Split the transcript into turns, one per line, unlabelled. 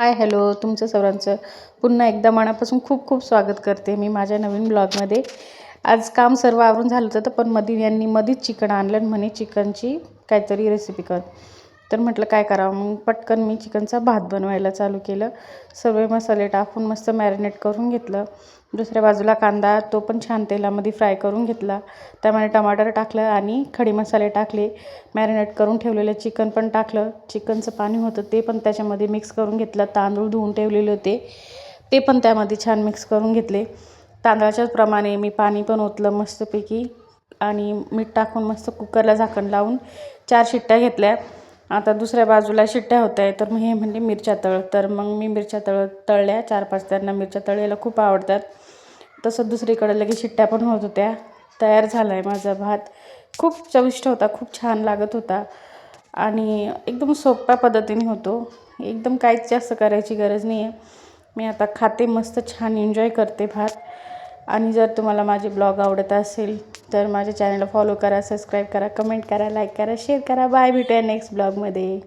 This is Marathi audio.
हाय हॅलो तुमचं सर्वांचं पुन्हा एकदा मनापासून खूप खूप स्वागत करते मी माझ्या नवीन ब्लॉगमध्ये. आज काम सर्व आवरून झालं होतं पण मधीच चिकन आणलं आणि म्हणे चिकनची काहीतरी रेसिपी कर. तर म्हटलं काय करावं, मग पटकन मी चिकनचा भात बनवायला चालू केलं. सर्व मसाले टाकून मस्त मॅरिनेट करून घेतलं. दुसऱ्या बाजूला कांदा तो पण छान तेलामध्ये फ्राय करून घेतला. त्यामध्ये टमाटर टाकलं आणि खडे मसाले टाकले. मॅरिनेट करून ठेवलेलं चिकन पण टाकलं. चिकनचं पाणी होतं ते पण त्याच्यामध्ये मिक्स करून घेतलं. तांदूळ धुवून ठेवलेले होते ते पण त्यामध्ये छान मिक्स करून घेतले. तांदळाच्याच प्रमाणे मी पाणी पण ओतलं मस्तपैकी आणि मीठ टाकून मस्त कुकरला झाकण लावून 4 शिट्ट्या घेतल्या. आता दुसऱ्या बाजूला शिट्ट्या होत आहे तर मग हे म्हणजे मिरच्या तर मग मी मिरच्या तळल्या 4-5. त्यांना मिरच्या तळलेल्या खूप आवडतात. तसं दुसरीकडे लगेच शिट्ट्या पण होत होत्या. तयार झाला आहे माझा भात. खूप चविष्ट होता, खूप छान लागत होता आणि एकदम सोप्या पद्धतीने होतो. एकदम काहीच जास्त करायची गरज नाही आहे. मी आता खाते, मस्त छान एन्जॉय करते भात. आणि जर तुम्हाला माझे ब्लॉग आवडत असेल तर माझ्या चॅनलला फॉलो करा, सबस्क्राईब करा, कमेंट करा, लाईक करा, शेअर करा. बाय, भेटूया नेक्स्ट ब्लॉगमध्ये.